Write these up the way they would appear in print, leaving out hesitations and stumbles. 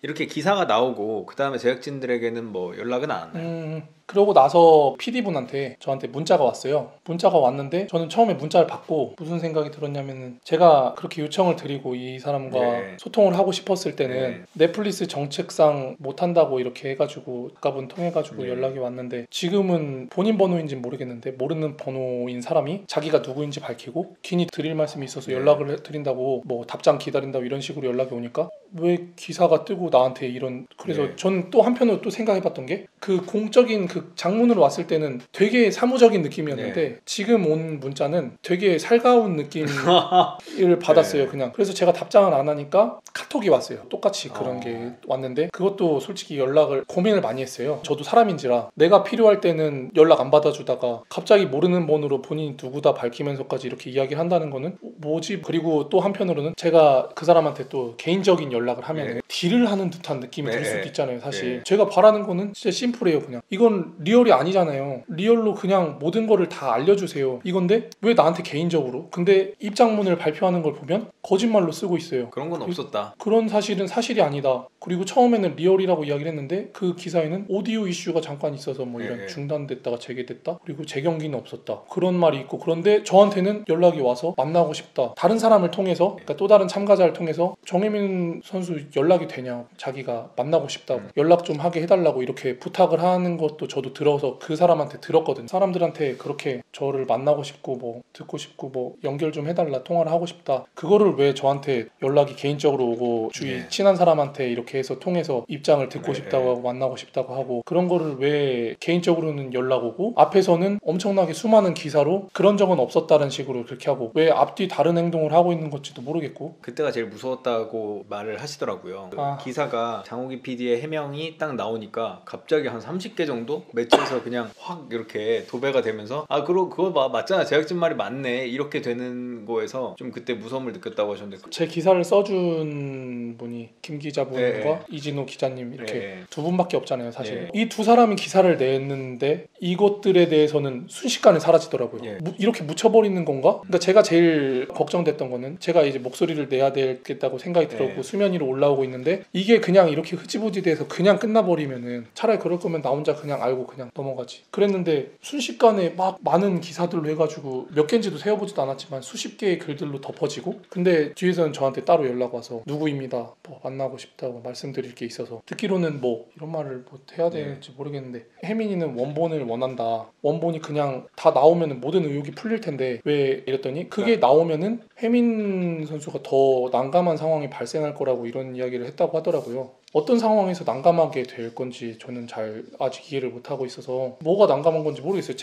이렇게 기사가 나오고 그 다음에 제작진들에게는 뭐 연락은 안 왔나요? 그러고 나서 PD분한테 저한테 문자가 왔어요. 문자가 왔는데 저는 처음에 문자를 받고 무슨 생각이 들었냐면은 제가 그렇게 요청을 드리고 이 사람과 네. 소통을 하고 싶었을 때는 네. 넷플릭스 정책상 못한다고 이렇게 해가지고 아까분 통해가지고 네. 연락이 왔는데 지금은 본인 번호인지는 모르겠는데 모르는 번호인 사람이 자기가 누구인지 밝히고 긴히 드릴 말씀이 있어서 네. 연락을 드린다고 뭐 답장 기다린다고 이런 식으로 연락이 오니까 왜 기사가 뜨고 나한테 이런 그래서 네. 전 또 한편으로 또 생각해봤던 게 그 공적인 그 장문으로 왔을 때는 되게 사무적인 느낌이었는데 네. 지금 온 문자는 되게 살가운 느낌을 받았어요. 네. 그냥 그래서 제가 답장을 안 하니까 카톡이 왔어요. 똑같이 그런 어. 게 왔는데 그것도 솔직히 연락을 고민을 많이 했어요. 저도 사람인지라 내가 필요할 때는 연락 안 받아주다가 갑자기 모르는 번호로 본인이 누구다 밝히면서까지 이렇게 이야기를 한다는 거는 뭐지? 그리고 또 한편으로는 제가 그 사람한테 또 개인적인 연락을 하면 네. 딜을 하는 듯한 느낌이 네. 들 수도 있잖아요. 사실 네. 제가 바라는 거는 진짜 심플해요. 그냥 이건 리얼이 아니잖아요. 리얼로 그냥 모든 거를 다 알려주세요. 이건데 왜 나한테 개인적으로? 근데 입장문을 발표하는 걸 보면 거짓말로 쓰고 있어요. 그런 건 없었다. 그런 사실은 사실이 아니다. 그리고 처음에는 리얼이라고 이야기를 했는데 그 기사에는 오디오 이슈가 잠깐 있어서 뭐 이런 네. 중단됐다가 재개됐다. 그리고 재경기는 없었다. 그런 말이 있고 그런데 저한테는 연락이 와서 만나고 싶다. 다른 사람을 통해서 그러니까 또 다른 참가자를 통해서 정혜민 선수 연락이 되냐. 자기가 만나고 싶다고 연락 좀 하게 해달라고 이렇게 부탁을 하는 것도 저도 들어서 그 사람한테 들었거든요. 사람들한테 그렇게 저를 만나고 싶고 뭐 듣고 싶고 뭐 연결 좀 해달라 통화를 하고 싶다. 그거를 왜 저한테 연락이 개인적으로 오고 주위 네. 친한 사람한테 이렇게 해서 통해서 입장을 듣고 네. 싶다고 하고 만나고 싶다고 하고 그런 거를 왜 개인적으로는 연락 오고 앞에서는 엄청나게 수많은 기사로 그런 적은 없었다는 식으로 그렇게 하고 왜 앞뒤 다른 행동을 하고 있는 건지도 모르겠고 그때가 제일 무서웠다고 말을 하시더라고요. 그 아. 기사가 장호기 PD의 해명이 딱 나오니까 갑자기 한 30개 정도 매체에서 그냥 확 이렇게 도배가 되면서 아 그거 봐 맞잖아 제작진 말이 맞네 이렇게 되는 거에서 좀 그때 무서움을 느꼈다고 하셨는데 제 기사를 써준 분이 김 기자분과 네. 이진호 기자님 이렇게 네. 두 분밖에 없잖아요 사실. 네. 이 두 사람이 기사를 냈는데 이것들에 대해서는 순식간에 사라지더라고요. 네. 이렇게 묻혀버리는 건가? 그러니까 제가 제일 걱정됐던 거는 제가 이제 목소리를 내야 되겠다고 생각이 들었고 네. 수면 위로 올라오고 있는데 이게 그냥 이렇게 흐지부지 돼서 그냥 끝나버리면은 차라리 그럴 거면 나 혼자 그냥 알고 그냥 넘어가지. 그랬는데 순식간에 막 많은 기사들로 해가지고 몇 개인지도 세어보지도 않았지만 수십 개의 글들로 덮어지고 근데 뒤에서는 저한테 따로 연락 와서 누구입니다. 뭐 만나고 싶다고 말씀드릴 게 있어서 듣기로는 뭐 이런 말을 뭐 해야 될지 모르겠는데 혜민이는 원본을 원한다. 원본이 그냥 다 나오면은 모든 의혹이 풀릴 텐데 왜 이랬더니 그게 나오면은 혜민 선수가 더 난감한 상황이 발생할 거라고 이런 이야기를 했다고 하더라고요. 어떤 상황에서 난감하게 될 건지 저는 잘 아직 이해를 못하고 있어서 뭐가 난감한 건지 모르겠어요.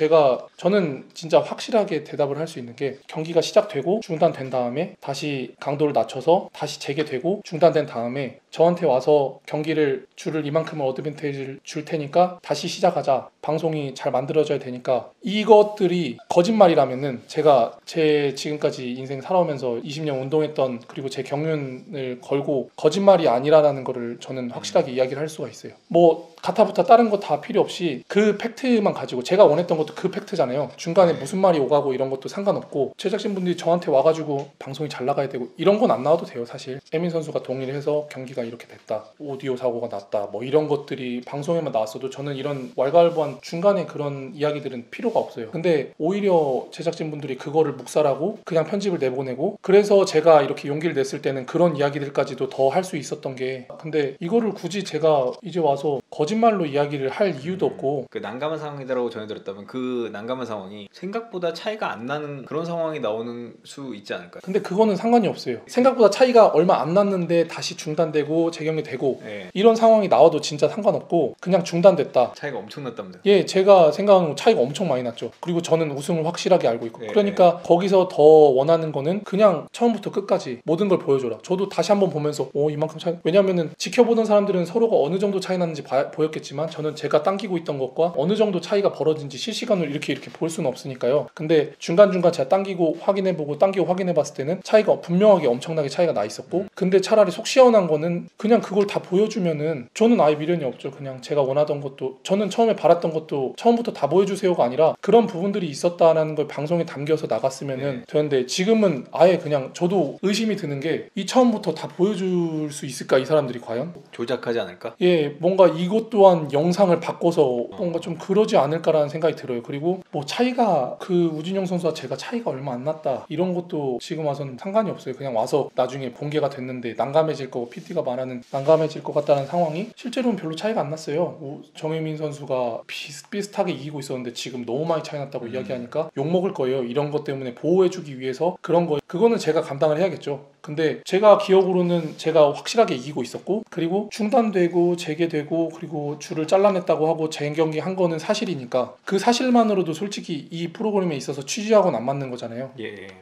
저는 진짜 확실하게 대답을 할 수 있는 게 경기가 시작되고 중단된 다음에 다시 강도를 낮춰서 다시 재개되고 중단된 다음에 저한테 와서 경기를 줄을 이만큼을 어드밴테이지를 줄 테니까 다시 시작하자. 방송이 잘 만들어져야 되니까 이것들이 거짓말이라면은 제가 제 지금까지 인생 살아오면서 20년 운동했던 그리고 제 경륜을 걸고 거짓말이 아니라는 거를 저는 확실하게 이야기를 할 수가 있어요. 뭐 가타부타 다른 거 다 필요 없이 그 팩트만 가지고 제가 원했던 것도 그 팩트잖아요. 중간에 무슨 말이 오가고 이런 것도 상관없고 제작진분들이 저한테 와가지고 방송이 잘 나가야 되고 이런 건 안 나와도 돼요. 사실 에민 선수가 동의를 해서 경기가 이렇게 됐다. 오디오 사고가 났다. 뭐 이런 것들이 방송에만 나왔어도 저는 이런 왈가왈부한 중간에 그런 이야기들은 필요가 없어요. 근데 오히려 제작진분들이 그거를 묵살하고 그냥 편집을 내보내고 그래서 제가 이렇게 용기를 냈을 때는 그런 이야기들까지도 더 할 수 있었던 게 근데 이거를 굳이 제가 이제 와서 거짓말로 이야기를 할 이유도 없고 그 난감한 상황이다라고 전해들었다면 그 난감한 상황이 생각보다 차이가 안 나는 그런 상황이 나오는 수 있지 않을까요? 근데 그거는 상관이 없어요. 생각보다 차이가 얼마 안 났는데 다시 중단되고 재경이 되고 네. 이런 상황이 나와도 진짜 상관없고 그냥 중단됐다. 차이가 엄청 났답니다. 예, 제가 생각하는 차이가 엄청 많이 났죠. 그리고 저는 우승을 확실하게 알고 있고 네. 그러니까 거기서 더 원하는 거는 그냥 처음부터 끝까지 모든 걸 보여줘라. 저도 다시 한번 보면서 이만큼 차이 왜냐면은 지켜보던 사람들은 서로가 어느 정도 차이 났는지 보였겠지만 저는 제가 당기고 있던 것과 어느 정도 차이가 벌어진지 실시간으로 이렇게 볼 수는 없으니까요. 근데 중간중간 제가 당기고 확인해보고 당기고 확인해봤을 때는 차이가 분명하게 엄청나게 차이가 나 있었고, 근데 차라리 속 시원한 거는 그냥 그걸 다 보여주면은 저는 아예 미련이 없죠. 그냥 제가 원하던 것도, 저는 처음에 바랐던 것도 처음부터 다 보여주세요가 아니라 그런 부분들이 있었다라는 걸 방송에 담겨서 나갔으면은 되는데, 지금은 아예 그냥 저도 의심이 드는 게 이 처음부터 다 보여줄 수 있을까, 이 사람들이 과연? 조작하지 않을까? 예, 뭔가 이것 또한 영상을 바꿔서 뭔가 좀 그러지 않을까라는 생각이 들어요. 그리고 뭐 차이가, 그 우진용 선수와 제가 차이가 얼마 안 났다 이런 것도 지금 와서는 상관이 없어요. 그냥 와서 나중에 공개가 됐는데 난감해질 거고, PT가 말하는 난감해질 것 같다는 상황이 실제로는 별로 차이가 안 났어요. 정혜민 선수가 비슷하게 이기고 있었는데 지금 너무 많이 차이 났다고 이야기하니까 욕먹을 거예요. 이런 것 때문에 보호해주기 위해서 그런 거, 그거는 제가 감당을 해야겠죠. 근데 제가 기억으로는 제가 확실하게 이기고 있었고, 그리고 중단되고 재개되고 그리고 줄을 잘라냈다고 하고 재경기 한 거는 사실이니까 그 사실만으로도 솔직히 이 프로그램에 있어서 취지하고는 안 맞는 거잖아요.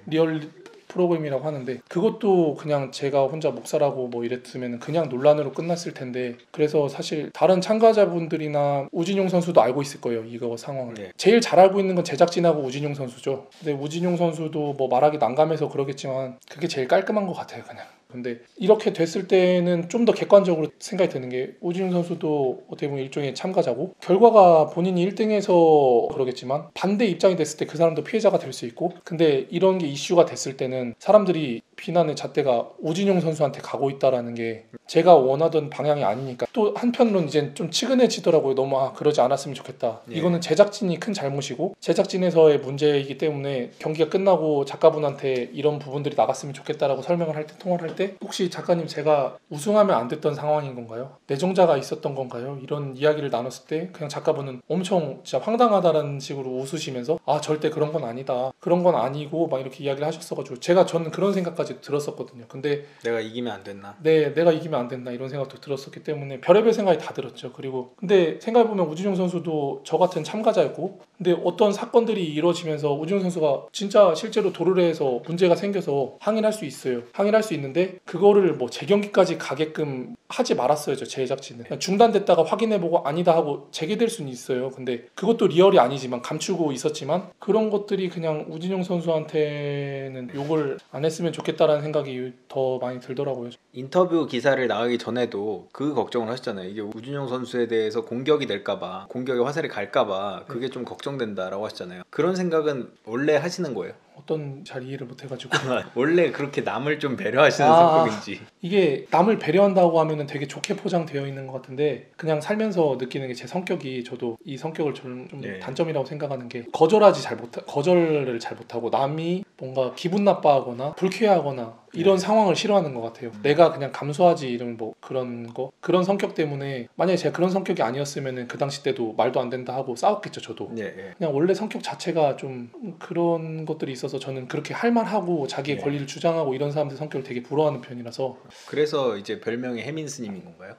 리얼 프로그램이라고 하는데 그것도 그냥 제가 혼자 묵살하고 뭐 이랬으면 그냥 논란으로 끝났을 텐데, 그래서 사실 다른 참가자분들이나 우진용 선수도 알고 있을 거예요, 이거 상황을. 제일 잘 알고 있는 건 제작진하고 우진용 선수죠. 근데 우진용 선수도 뭐 말하기 난감해서 그러겠지만 그게 제일 깔끔한 것 같아요, 그냥. 근데 이렇게 됐을 때는 좀 더 객관적으로 생각이 드는 게, 우진용 선수도 어떻게 보면 일종의 참가자고 결과가 본인이 1등해서 그러겠지만 반대 입장이 됐을 때 그 사람도 피해자가 될 수 있고, 근데 이런 게 이슈가 됐을 때는 사람들이 비난의 잣대가 우진용 선수한테 가고 있다라는 게 제가 원하던 방향이 아니니까, 또 한편으로는 이제 좀 치근해지더라고요. 너무 그러지 않았으면 좋겠다. 이거는 제작진이 큰 잘못이고 제작진에서의 문제이기 때문에 경기가 끝나고 작가분한테 이런 부분들이 나갔으면 좋겠다라고 설명을 할 때, 통화를 할 때, 혹시 작가님 제가 우승하면 안 됐던 상황인 건가요? 내정자가 있었던 건가요? 이런 이야기를 나눴을 때 그냥 작가분은 엄청 진짜 황당하다라는 식으로 웃으시면서 절대 그런 건 아니다, 그런 건 아니고 막 이렇게 이야기를 하셨어가지고 저는 그런 생각까지 들었었거든요. 근데 내가 이기면 안 됐나? 네, 내가 이기면 안 된다 이런 생각도 들었었기 때문에 별의별 생각이 다 들었죠. 그리고 근데 생각해보면 우진용 선수도 저 같은 참가자였고, 근데 어떤 사건들이 이루어지면서 우진용 선수가 진짜 실제로 도르래에서 문제가 생겨서 항의를 할 수 있어요. 항의를 할 수 있는데 그거를 뭐 재경기까지 가게끔 하지 말았어요, 저 제작진은. 그냥 중단됐다가 확인해보고 아니다 하고 재개될 수는 있어요. 근데 그것도 리얼이 아니지만 감추고 있었지만, 그런 것들이 그냥 우진용 선수한테는 욕을 안 했으면 좋겠다라는 생각이 더 많이 들더라고요. 인터뷰 기사를 나가기 전에도 그 걱정을 하셨잖아요. 이게 우진용 선수에 대해서 공격이 될까봐, 공격의 화살이 갈까봐 그게 좀 걱정된다라고 하셨잖아요. 그런 생각은 원래 하시는 거예요? 어떤 잘 이해를 못해가지고 원래 그렇게 남을 좀 배려하시는 성격인지. 이게 남을 배려한다고 하면은 되게 좋게 포장되어 있는 것 같은데, 그냥 살면서 느끼는 게 제 성격이, 저도 이 성격을 좀 단점이라고 생각하는 게 거절을 잘 못하고 남이 뭔가 기분 나빠하거나 불쾌하거나 이런 상황을 싫어하는 것 같아요. 내가 그냥 감수하지, 이런 뭐 그런 성격 때문에, 만약에 제가 그런 성격이 아니었으면은 그 당시 때도 말도 안 된다 하고 싸웠겠죠, 저도. 그냥 원래 성격 자체가 좀 그런 것들이 있어서 저는 그렇게 할 말하고 자기의 권리를 주장하고 이런 사람들 성격을 되게 부러워하는 편이라서. 그래서 이제 별명이 해민 스님인 건가요?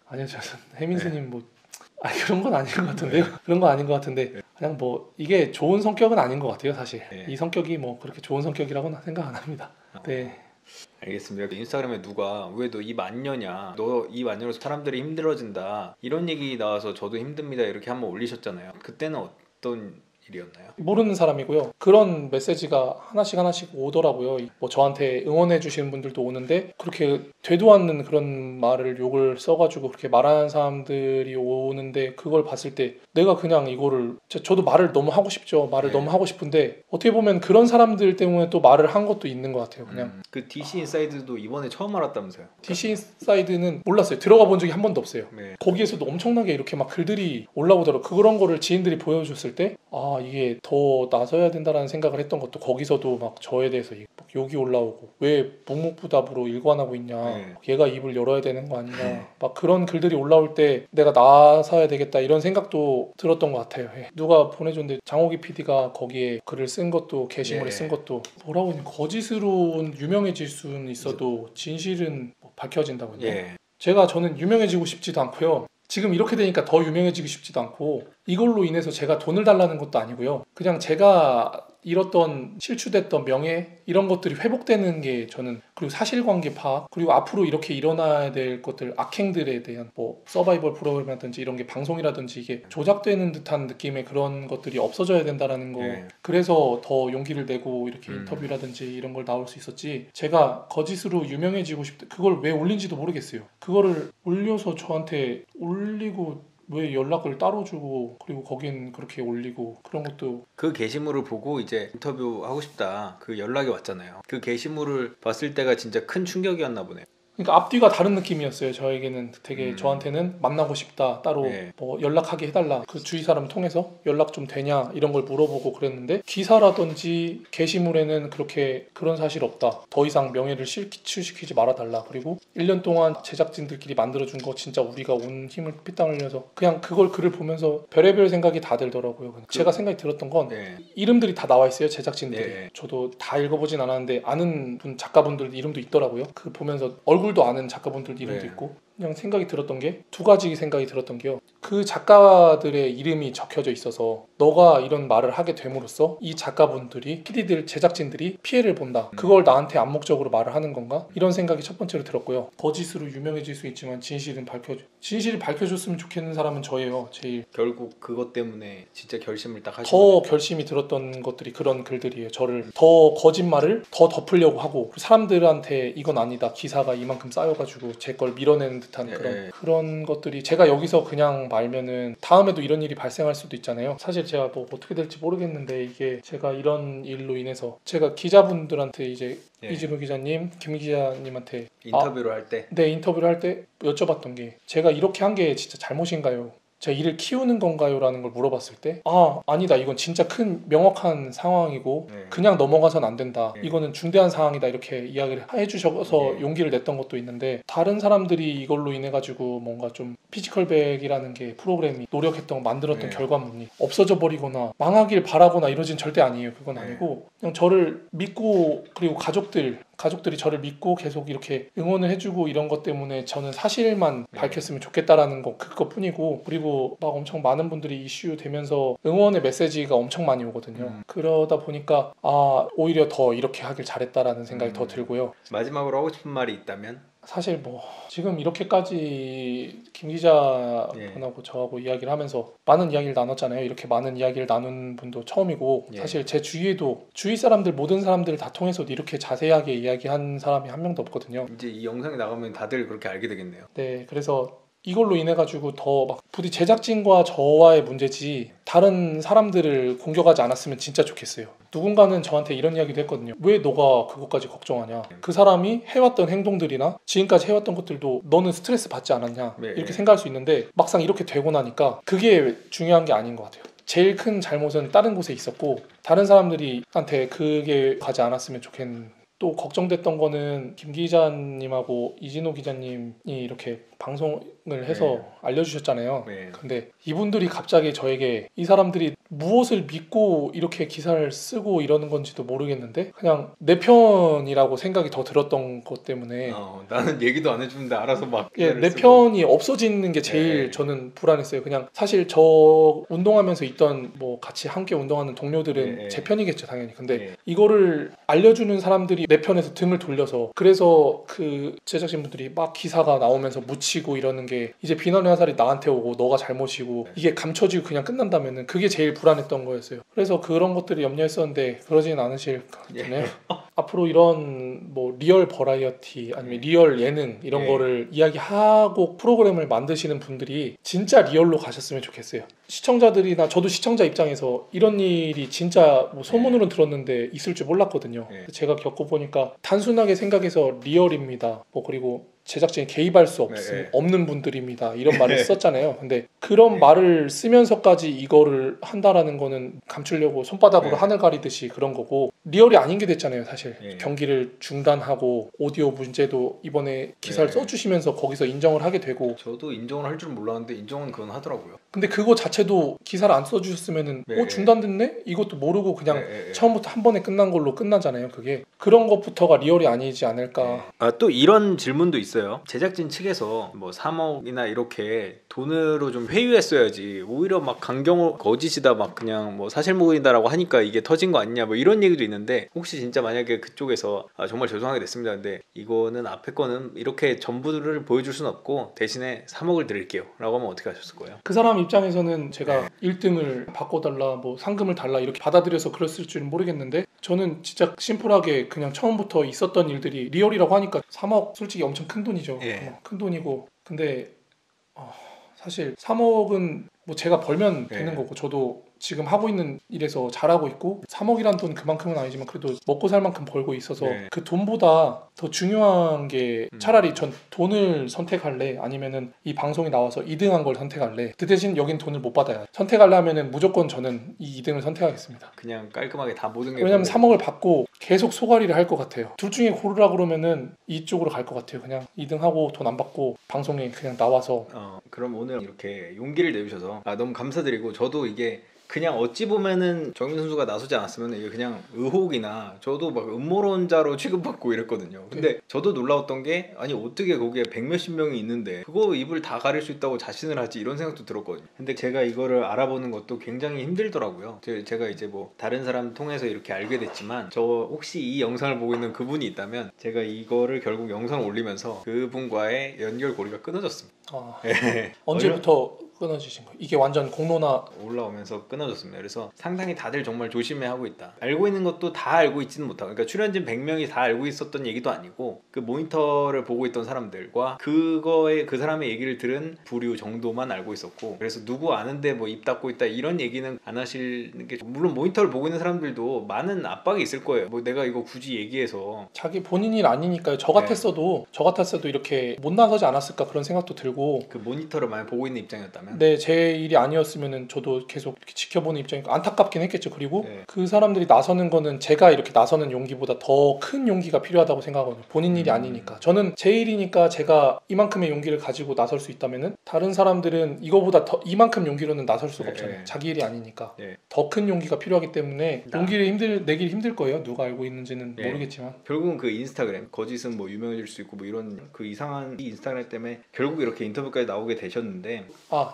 아니요, 저는 해민 스님 뭐 그런 건 아닌 것 같은데요. 그런 건 아닌 것 같은데 그냥 뭐 이게 좋은 성격은 아닌 것 같아요, 사실. 이 성격이 뭐 그렇게 좋은 성격이라고는 생각 안 합니다. 네. 알겠습니다. 인스타그램에 누가 왜 너 이 만녀냐, 너 이 만녀로서 사람들이 힘들어진다 이런 얘기 나와서 저도 힘듭니다 이렇게 한번 올리셨잖아요. 그때는 어떤 일이었나요? 모르는 사람이고요. 그런 메시지가 하나씩 오더라고요. 뭐 저한테 응원해 주시는 분들도 오는데 그렇게 되도 않는 그런 말을, 욕을 써가지고 그렇게 말하는 사람들이 오는데, 그걸 봤을 때 내가 그냥 이거를, 저도 말을 너무 하고 싶죠. 말을 너무 하고 싶은데 어떻게 보면 그런 사람들 때문에 또 말을 한 것도 있는 것 같아요. 그냥 그 DC 인사이드도 이번에 처음 알았다면서요? DC 인사이드는 몰랐어요. 들어가 본 적이 한 번도 없어요. 거기에서도 엄청나게 이렇게 막 글들이 올라오더라고요. 그런 거를 지인들이 보여줬을 때 이게 더 나서야 된다라는 생각을 했던 것도, 거기서도 막 저에 대해서 막 욕이 올라오고, 왜 묵묵부답으로 일관하고 있냐, 얘가 입을 열어야 되는 거 아니냐, 막 그런 글들이 올라올 때 내가 나서야 되겠다 이런 생각도 들었던 것 같아요. 누가 보내줬는데 장호기 PD가 거기에 글을 쓴 것도, 게시물에 쓴 것도 뭐라고 했냐, 거짓으로는 유명해질 수는 있어도 진실은 뭐 밝혀진다고요. 저는 유명해지고 싶지도 않고요. 지금 이렇게 되니까 더 유명해지고 싶지도 않고, 이걸로 인해서 제가 돈을 달라는 것도 아니고요. 그냥 제가 잃었던 실추됐던 명예 이런 것들이 회복되는 게 저는 그리고 사실관계 파악 그리고 앞으로 이렇게 일어나야 될 것들 악행들에 대한 뭐 서바이벌 프로그램이라든지 이런 게 방송이라든지 이게 조작되는 듯한 느낌의 그런 것들이 없어져야 된다라는 거 네. 그래서 더 용기를 내고 이렇게 인터뷰라든지 이런 걸 나올 수 있었지 제가 거짓으로 유명해지고 싶다 그걸 왜 올린지도 모르겠어요. 그거를 올려서 저한테 올리고 왜 연락을 따로 주고 그리고 거긴 그렇게 올리고 그런 것도 그 게시물을 보고 이제 인터뷰 하고 싶다 그 연락이 왔잖아요. 그 게시물을 봤을 때가 진짜 큰 충격이었나 보네요. 그러니까 앞뒤가 다른 느낌이었어요. 저에게는 되게 저한테는 만나고 싶다 따로 네. 뭐 연락하게 해달라 그 주위 사람 통해서 연락 좀 되냐 이런 걸 물어보고 그랬는데 기사라든지 게시물에는 그렇게 그런 사실 없다 더 이상 명예를 실추시키지 말아달라 그리고 1년 동안 제작진들끼리 만들어준 거 진짜 우리가 온 힘을 피땀 흘려서 그냥 그걸 글을 보면서 별의별 생각이 다 들더라고요. 제가 생각이 들었던 건 네. 이름들이 다 나와 있어요. 제작진들이 네. 저도 다 읽어보진 않았는데 아는 분 작가분들 이름도 있더라고요. 그 보면서 얼굴도 아는 작가분들 이름도 네. 있고 그냥 생각이 들었던 게 두 가지 생각이 들었던 게요. 그 작가들의 이름이 적혀져 있어서 너가 이런 말을 하게 됨으로써 이 작가분들이 PD들 제작진들이 피해를 본다. 그걸 나한테 암묵적으로 말을 하는 건가? 이런 생각이 첫 번째로 들었고요. 거짓으로 유명해질 수 있지만 진실이 밝혀줬으면 좋겠는 사람은 저예요. 제일 결국 그것 때문에 진짜 결심을 딱 하신 더 거네요. 결심이 들었던 것들이 그런 글들이에요. 저를 더 거짓말을 더 덮으려고 하고 사람들한테 이건 아니다. 기사가 이만큼 쌓여가지고 제 걸 밀어내는 듯한 그런 것들이 제가 여기서 그냥 말면은 다음에도 이런 일이 발생할 수도 있잖아요. 사실 제가 뭐 어떻게 될지 모르겠는데 이게 제가 이런 일로 인해서 제가 기자분들한테 이제 이진우 기자님, 김 기자님한테 인터뷰를 할 때 네, 인터뷰를 할 때 여쭤봤던 게 제가 이렇게 한 게 진짜 잘못인가요? 제가 이를 키우는 건가요? 라는 걸 물어봤을 때 아니다. 이건 진짜 큰 명확한 상황이고 그냥 넘어가선 안 된다. 이거는 중대한 상황이다. 이렇게 이야기를 해주셔서 용기를 냈던 것도 있는데 다른 사람들이 이걸로 인해 가지고 뭔가 좀 피지컬백이라는 게 프로그램이 노력했던 만들었던 결과물이 없어져 버리거나 망하길 바라거나 이러진 절대 아니에요. 그건 아니고 그냥 저를 믿고 그리고 가족들이 저를 믿고 계속 이렇게 응원을 해주고 이런 것 때문에 저는 사실만 밝혔으면 좋겠다라는 거 그것뿐이고 그리고 막 엄청 많은 분들이 이슈 되면서 응원의 메시지가 엄청 많이 오거든요. 그러다 보니까 오히려 더 이렇게 하길 잘했다라는 생각이 더 들고요. 마지막으로 하고 싶은 말이 있다면? 사실 뭐 지금 이렇게까지 김 기자분하고 저하고 이야기를 하면서 많은 이야기를 나눴잖아요. 이렇게 많은 이야기를 나눈 분도 처음이고 사실 제 주위에도 주위 사람들 모든 사람들을 다 통해서 이렇게 자세하게 이야기한 사람이 한 명도 없거든요. 이제 이 영상이 나가면 다들 그렇게 알게 되겠네요. 네, 그래서 이걸로 인해 가지고 더 막 부디 제작진과 저와의 문제지 다른 사람들을 공격하지 않았으면 진짜 좋겠어요. 누군가는 저한테 이런 이야기도 했거든요. 왜 너가 그것까지 걱정하냐? 그 사람이 해왔던 행동들이나 지금까지 해왔던 것들도 너는 스트레스 받지 않았냐? 이렇게 생각할 수 있는데 막상 이렇게 되고 나니까 그게 중요한 게 아닌 것 같아요. 제일 큰 잘못은 다른 곳에 있었고 다른 사람들한테 그게 가지 않았으면 좋겠는. 또 걱정됐던 거는 김 기자님하고 이진호 기자님이 이렇게 방송을 해서 알려주셨잖아요. 근데 이분들이 갑자기 저에게 이 사람들이 무엇을 믿고 이렇게 기사를 쓰고 이러는 건지도 모르겠는데 그냥 내 편이라고 생각이 더 들었던 것 때문에 나는 얘기도 안 해주는데 알아서 막 내 편이 없어지는 게 제일 저는 불안했어요. 그냥 사실 저 운동하면서 있던 뭐 같이 함께 운동하는 동료들은 제 편이겠죠 당연히. 근데 이거를 알려주는 사람들이 내 편에서 등을 돌려서 그래서 그 제작진분들이 막 기사가 나오면서 묻히고 이러는 게 이제 비난의 화살이 나한테 오고 너가 잘못이고 이게 감춰지고 그냥 끝난다면은 그게 제일 불안했던 거였어요. 그래서 그런 것들을 염려했었는데 그러지는 않으실 것 같네요. 앞으로 이런 뭐 리얼 버라이어티 아니면 리얼 예능 이런 거를 이야기하고 프로그램을 만드시는 분들이 진짜 리얼로 가셨으면 좋겠어요. 시청자들이나 저도 시청자 입장에서 이런 일이 진짜 뭐 소문으로 들었는데 있을 줄 몰랐거든요. 제가 겪어보니까 단순하게 생각해서 리얼입니다. 뭐 그리고 제작진이 개입할 수 없는 분들입니다. 이런 말을 썼잖아요. 근데 그런 말을 쓰면서까지 이거를 한다라는 거는 감추려고 손바닥으로 하늘 가리듯이 그런 거고 리얼이 아닌 게 됐잖아요. 사실 경기를 중단하고 오디오 문제도 이번에 기사를 써주시면서 거기서 인정을 하게 되고 저도 인정을 할 줄 몰랐는데 인정은 그건 하더라고요. 근데 그거 자체도 기사를 안 써주셨으면은 중단됐네? 이것도 모르고 그냥 처음부터 한 번에 끝난 걸로 끝나잖아요. 그게 그런 것부터가 리얼이 아니지 않을까. 또 이런 질문도 있어요. 있어요. 제작진 측에서 뭐 3억이나 이렇게 돈으로 좀 회유했어야지 오히려 막 강경호 거짓이다 막 그냥 뭐 사실무근이다라고 하니까 이게 터진 거 아니냐 뭐 이런 얘기도 있는데 혹시 진짜 만약에 그쪽에서 정말 죄송하게 됐습니다. 근데 이거는 앞에 거는 이렇게 전부를 보여줄 수는 없고 대신에 3억을 드릴게요 라고 하면 어떻게 하셨을 거예요? 그 사람 입장에서는 제가 1등을 바꿔달라 뭐 상금을 달라 이렇게 받아들여서 그랬을 줄은 모르겠는데 저는 진짜 심플하게 그냥 처음부터 있었던 일들이 리얼이라고 하니까 3억 솔직히 엄청 큰 돈이죠. 큰 돈이고 근데 사실 3억은 뭐 제가 벌면 되는 거고 저도 지금 하고 있는 일에서 잘하고 있고 3억이란 돈 그만큼은 아니지만 그래도 먹고 살 만큼 벌고 있어서 그 돈보다 더 중요한 게 차라리 전 돈을 선택할래 아니면은 이 방송에 나와서 2등한 걸 선택할래 그 대신 여긴 돈을 못 받아요. 선택할래 하면은 무조건 저는 이 2등을 선택하겠습니다. 그냥 깔끔하게 다 모든 게 왜냐면 3억을 받고 계속 소갈이를 할 것 같아요. 둘 중에 고르라 그러면은 이쪽으로 갈 것 같아요. 그냥 2등하고 돈 안 받고 방송에 그냥 나와서 그럼 오늘 이렇게 용기를 내주셔서 너무 감사드리고 저도 이게 그냥 어찌 보면은 정민 선수가 나서지 않았으면 이게 그냥 의혹이나 저도 막 음모론자로 취급받고 이랬거든요. 근데 저도 놀라웠던 게 아니 어떻게 거기에 100몇십 명이 있는데 그거 입을 다 가릴 수 있다고 자신을 하지 이런 생각도 들었거든요. 근데 제가 이거를 알아보는 것도 굉장히 힘들더라고요. 제가 이제 뭐 다른 사람 통해서 이렇게 알게 됐지만 저 혹시 이 영상을 보고 있는 그분이 있다면 제가 이거를 결국 영상을 올리면서 그분과의 연결고리가 끊어졌습니다. 언제부터 끊어지신 거예요? 이게 완전 공론화 올라오면서 끊어졌습니다. 그래서 상당히 다들 정말 조심해 하고 있다. 알고 있는 것도 다 알고 있지는 못하고 그러니까 출연진 100명이 다 알고 있었던 얘기도 아니고 그 모니터를 보고 있던 사람들과 그거에 그 사람의 얘기를 들은 부류 정도만 알고 있었고 그래서 누구 아는데 뭐 입 닫고 있다 이런 얘기는 안 하시는 게 물론 모니터를 보고 있는 사람들도 많은 압박이 있을 거예요. 뭐 내가 이거 굳이 얘기해서 자기 본인 일 아니니까요. 저 같았어도 이렇게 못 나서지 않았을까 그런 생각도 들고 그 모니터를 많이 보고 있는 입장이었다면 네, 제 일이 아니었으면은 저도 계속 이렇게 지켜보는 입장이니까 안타깝긴 했겠죠. 그리고 그 사람들이 나서는 거는 제가 이렇게 나서는 용기보다 더 큰 용기가 필요하다고 생각하거든요. 본인 일이 아니니까. 저는 제 일이니까 제가 이만큼의 용기를 가지고 나설 수 있다면은 다른 사람들은 이거보다 더 이만큼 용기로는 나설 수가 없잖아요. 자기 일이 아니니까. 더 큰 용기가 필요하기 때문에 용기를 내기 힘들 거예요. 누가 알고 있는지는 모르겠지만. 결국은 그 인스타그램 거짓은 뭐 유명해질 수 있고 뭐 이런 그 이상한 이 인스타그램 때문에 결국 이렇게 인터뷰까지 나오게 되셨는데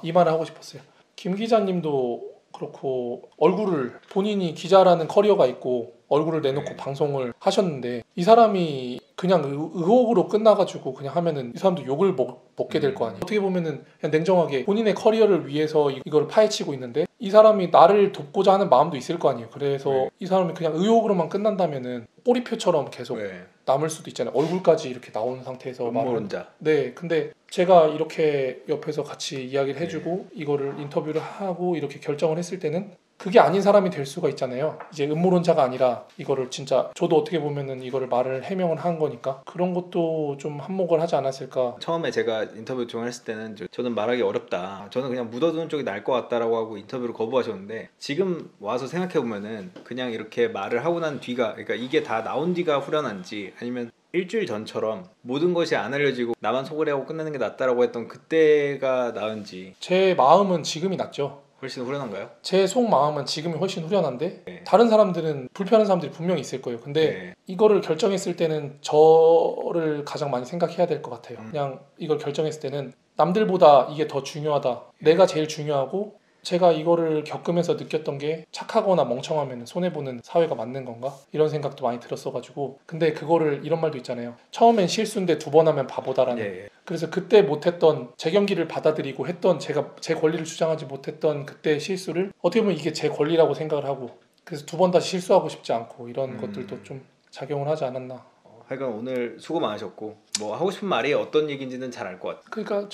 이 말을 하고 싶었어요. 김 기자님도 그렇고 얼굴을 본인이 기자라는 커리어가 있고 얼굴을 내놓고 방송을 하셨는데 이 사람이 그냥 의혹으로 끝나가지고 그냥 하면은 이 사람도 욕을 먹게 될 거 아니에요. 어떻게 보면은 그냥 냉정하게 본인의 커리어를 위해서 이걸 파헤치고 있는데 이 사람이 나를 돕고자 하는 마음도 있을 거 아니에요. 그래서 이 사람이 그냥 의혹으로만 끝난다면은 꼬리표처럼 계속 남을 수도 있잖아요. 얼굴까지 이렇게 나오는 상태에서 음모론자. 근데 제가 이렇게 옆에서 같이 이야기를 해주고 이거를 인터뷰를 하고 이렇게 결정을 했을 때는 그게 아닌 사람이 될 수가 있잖아요. 이제 음모론자가 아니라 이거를 진짜 저도 어떻게 보면은 이거를 말을 해명을 한 거니까 그런 것도 좀 한몫을 하지 않았을까. 처음에 제가 인터뷰 요청을 했을 때는 저는 말하기 어렵다. 저는 그냥 묻어두는 쪽이 나을 것 같다라고 하고 인터뷰를 거부하셨는데 지금 와서 생각해보면은 그냥 이렇게 말을 하고 난 뒤가 그러니까 이게 다 나온 뒤가 후련한지 아니면 일주일 전처럼 모든 것이 안 알려지고 나만 소홀히하고 끝내는 게 낫다라고 했던 그때가 나은지. 제 마음은 지금이 낫죠. 훨씬 후련한가요? 제 속마음은 지금이 훨씬 후련한데 다른 사람들은 불편한 사람들이 분명히 있을 거예요. 근데 이거를 결정했을 때는 저를 가장 많이 생각해야 될 것 같아요. 그냥 이걸 결정했을 때는 남들보다 이게 더 중요하다. 내가 제일 중요하고 제가 이거를 겪으면서 느꼈던 게 착하거나 멍청하면 손해보는 사회가 맞는 건가? 이런 생각도 많이 들었어가지고 근데 그거를 이런 말도 있잖아요. 처음엔 실수인데 2번 하면 바보다라는. 그래서 그때 못했던 제 경기를 받아들이고 했던 제가 제 권리를 주장하지 못했던 그때 실수를 어떻게 보면 이게 제 권리라고 생각을 하고 그래서 2번 다시 실수하고 싶지 않고 이런 것들도 좀 작용을 하지 않았나. 하여간 오늘 수고 많으셨고 뭐 하고 싶은 말이 어떤 얘기인지는 잘 알 것 같아요.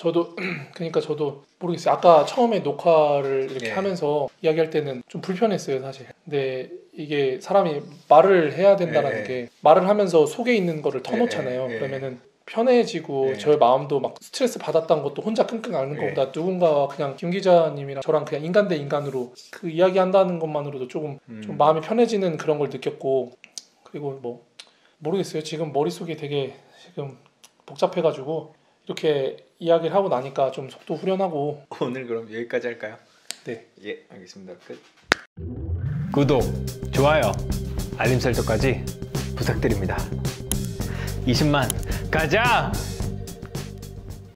그러니까 저도 모르겠어요. 아까 처음에 녹화를 이렇게 하면서 이야기할 때는 좀 불편했어요 사실. 근데 이게 사람이 말을 해야 된다는 게 말을 하면서 속에 있는 거를 터놓잖아요. 그러면은 편해지고 저의 마음도 막 스트레스 받았던 것도 혼자 끙끙 앓는 것보다 누군가와 그냥 김 기자님이랑 저랑 그냥 인간 대 인간으로 그 이야기한다는 것만으로도 조금 좀 마음이 편해지는 그런 걸 느꼈고 그리고 뭐 모르겠어요. 지금 머릿속이 되게 지금 복잡해가지고 이렇게 이야기를 하고 나니까 좀 속도 후련하고. 오늘 그럼 여기까지 할까요? 네. 알겠습니다. 끝. 구독, 좋아요, 알림 설정까지 부탁드립니다. 20만 가자!